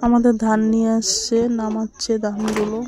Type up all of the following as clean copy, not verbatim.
আমাদের ধান নিয়ে আসছে, নামাচ্ছে ধানগুলো।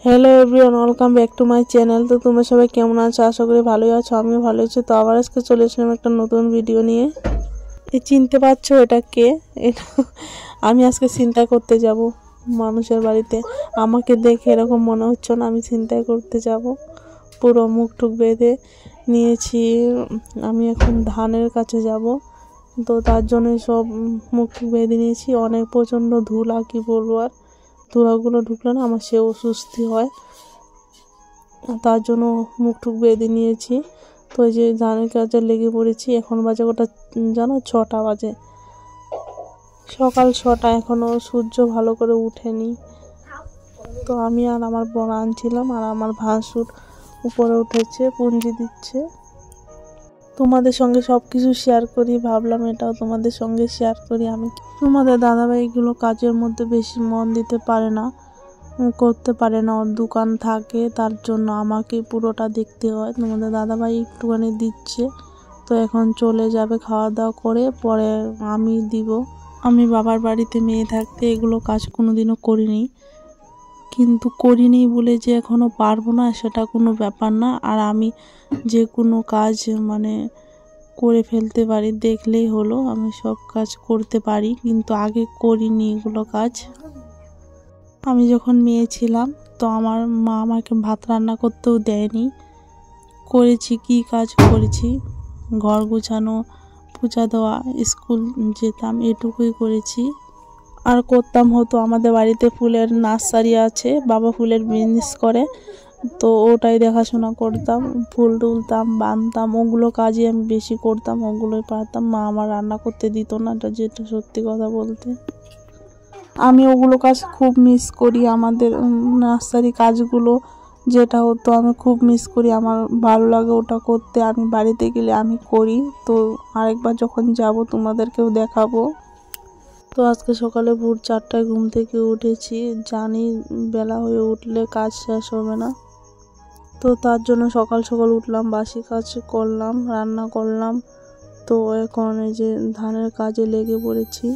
Hello everyone, welcome back to my channel. তো তোমরা সবাই কেমন আছো? আশা করি ভালোই আছো, আমিও ভালো আছি। তো আবার আজকে চলে এসেছিলাম একটা নতুন ভিডিও নিয়ে। চিনতে পারছো এটা কে? এটা আমি আজকে ছিনতাই করতে যাব মানুষের বাড়িতে। আমাকে দেখে এরকম মনে হচ্ছে না আমি ছিনতাই করতে যাব। পুরো মুখ টুক বেঁধে নিয়েছি। আমি এখন ধানের কাছে যাব, তো তার জন্যই সব মুখ টুক বেঁধে নিয়েছি। অনেক প্রচণ্ড ধুলা, কি বলবো আর। ধুলাগুলো ঢুকলে না আমার সে অস্বস্তি হয়, তার জন্য মুখ টুক বেঁধে নিয়েছি। তো এই যে ধানের কাজে লেগে পড়েছি। এখন বাজে ওটা জানো 6টা বাজে, সকাল 6টা, এখনও সূর্য ভালো করে উঠেনি। তো আমি আর আমার বোন আনছিলাম, আর আমার ভাসুর উপরে উঠেছে, পুঞ্জি দিচ্ছে। তোমাদের সঙ্গে সব কিছু শেয়ার করি, ভাবলাম এটাও তোমাদের সঙ্গে শেয়ার করি। আমি তোমাদের দাদাভাইগুলো কাজের মধ্যে বেশি মন দিতে পারে না, করতে পারে না, ওর দোকান থাকে, তার জন্য আমাকে পুরোটা দেখতে হয়। তোমাদের দাদাভাই একটুখানি দিচ্ছে, তো এখন চলে যাবে খাওয়া দাওয়া করে, পরে আমি দিব। আমি বাবার বাড়িতে মেয়ে থাকতে এগুলো কাজ কোনোদিনও করিনি, কিন্তু করিনি বলে যে এখনও পারবো না সেটা কোনো ব্যাপার না। আর আমি যে কোনো কাজ মানে করে ফেলতে পারি, দেখলেই হলো, আমি সব কাজ করতে পারি, কিন্তু আগে করিনি এগুলো কাজ। আমি যখন মেয়ে ছিলাম তো আমার মা আমাকে ভাত রান্না করতেও দেয়নি। করেছি কি কাজ করেছি, ঘর গোছানো, পূজা দেওয়া, স্কুল যেতাম, এটুকুই করেছি। আর করতাম হতো আমাদের বাড়িতে ফুলের নার্সারি আছে, বাবা ফুলের বিজনেস করে, তো ওটাই দেখাশোনা করতাম, ফুল তুলতাম, বানতাম, ওগুলো কাজই আমি বেশি করতাম, ওগুলোই পারতাম। মা আমার রান্না করতে দিত না, যেটা সত্যি কথা বলতে। আমি ওগুলো কাজ খুব মিস করি, আমাদের নার্সারি কাজগুলো যেটা হতো আমি খুব মিস করি, আমার ভালো লাগে ওটা করতে। আমি বাড়িতে গেলে আমি করি, তো আরেকবার যখন যাব তোমাদেরকেও দেখাবো। তো আজকে সকালে ভোর 4টায় ঘুম থেকে উঠেছি, জানি বেলা হয়ে উঠলে কাজ শেষ হবে না, তো তার জন্য সকাল সকাল উঠলাম, বাসি কাজ করলাম, রান্না করলাম। তো এখন এই যে ধানের কাজে লেগে পড়েছি।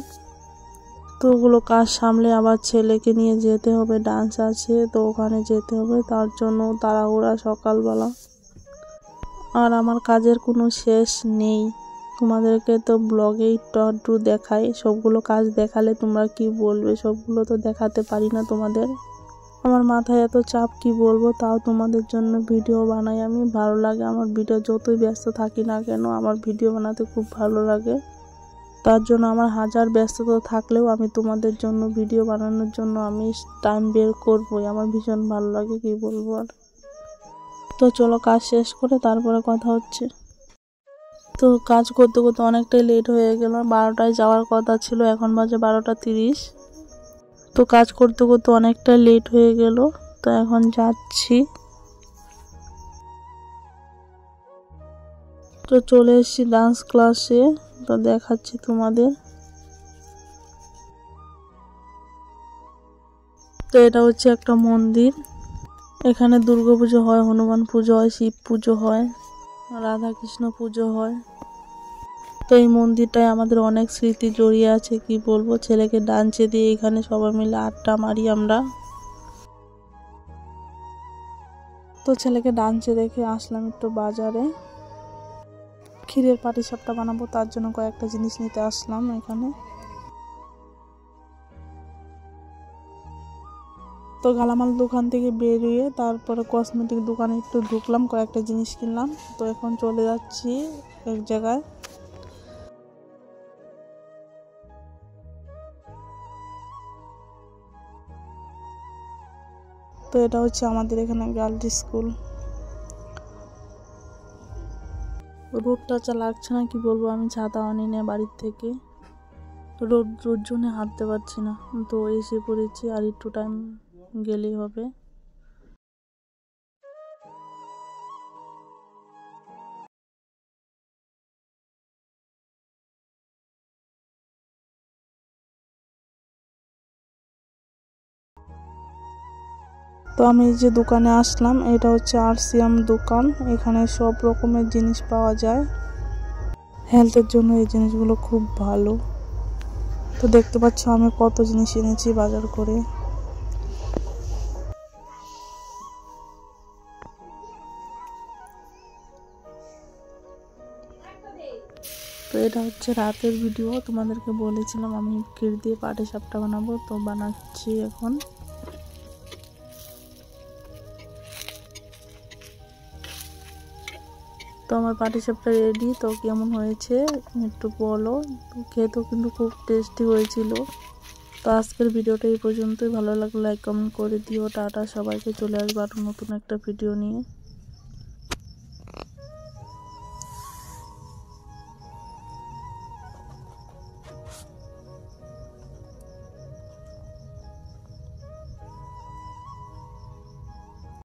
তো ওগুলো কাজ সামলে আবার ছেলেকে নিয়ে যেতে হবে, ডান্স আছে, তো ওখানে যেতে হবে, তার জন্য তাড়াহুড়া সকালবেলা। আর আমার কাজের কোনো শেষ নেই, তোমাদেরকে তো ব্লগে একটু দেখাই, সবগুলো কাজ দেখালে তোমরা কি বলবে, সবগুলো তো দেখাতে পারি না তোমাদের। আমার মাথায় এত চাপ, কি বলবো, তাও তোমাদের জন্য ভিডিও বানাই আমি। ভালো লাগে আমার ভিডিও, যতই ব্যস্ত থাকি না কেন আমার ভিডিও বানাতে খুব ভালো লাগে। তার জন্য আমার হাজার ব্যস্ততা থাকলেও আমি তোমাদের জন্য ভিডিও বানানোর জন্য আমি টাইম বের করবই, আমার ভীষণ ভালো লাগে, কি বলবো আর। তো চলো কাজ শেষ করে তারপরে কথা হচ্ছে। তো কাজ করতে করতে অনেকটাই লেট হয়ে গেল, 12টায় যাওয়ার কথা ছিল, এখন বাজে 12টা 30। তো কাজ করতে করতে অনেকটা লেট হয়ে গেল, তো এখন যাচ্ছি। তো চলে এসেছি ডান্স ক্লাসে, তো দেখাচ্ছি তোমাদের। তো এটা হচ্ছে একটা মন্দির, এখানে দুর্গা পুজো হয়, হনুমান পুজো হয়, শিব পুজো হয়, রাধা কৃষ্ণ পুজো হয়। তো এই মন্দিরটায় আমাদের অনেক স্মৃতি জড়িয়ে আছে, কি বলবো। ছেলেকে ডান্সে দিয়ে এখানে সবাই মিলে আড্ডা মারি আমরা। তো ছেলেকে ডান্সে রেখে আসলাম একটু বাজারে, ক্ষীরের পাটিসাপটা বানাবো, তার জন্য কয়েকটা জিনিস নিতে আসলাম এখানে। তো গালামাল দোকান থেকে বেরিয়ে তারপরে কসমেটিক দোকানে একটু ঢুকলাম, কয়েকটা জিনিস কিনলাম। তো এখন চলে যাচ্ছি এক জায়গায়, তো এটা হচ্ছে আমাদের এখানে গার্লস স্কুল। রোদটা যা লাগছে না কি বলবো, আমি ছাতা আনি না বাড়ির থেকে, রোদ জন্য হাঁটতে পারছি না, তো এসে পড়েছি, আর একটু টাইম গেলেই হবে। তো আমি যে দোকানে আসলাম, এটা হচ্ছে RCM দোকান। এখানে সব রকমের জিনিস পাওয়া যায়, হেলথের জন্য এই জিনিসগুলো খুব ভালো। তো দেখতে পাচ্ছ আমি কত জিনিস এনেছি বাজার করে। তো এটা হচ্ছে রাতের ভিডিও, তোমাদেরকে বলেছিলাম আমি ক্ষীর দিয়ে পাটিসাপটা বানাবো, তো বানাচ্ছি এখন। তো আমার পাটিসাপটা রেডি। তো কেমন হয়েছে একটু বলো, খেতেও কিন্তু খুব টেস্টি হয়েছিল। তো আজকের ভিডিওটা এই পর্যন্তই, ভালো লাগলে লাইক কমেন্ট করে দিও। টাটা, সবাইকে, চলে আসবো আরো নতুন একটা ভিডিও নিয়ে।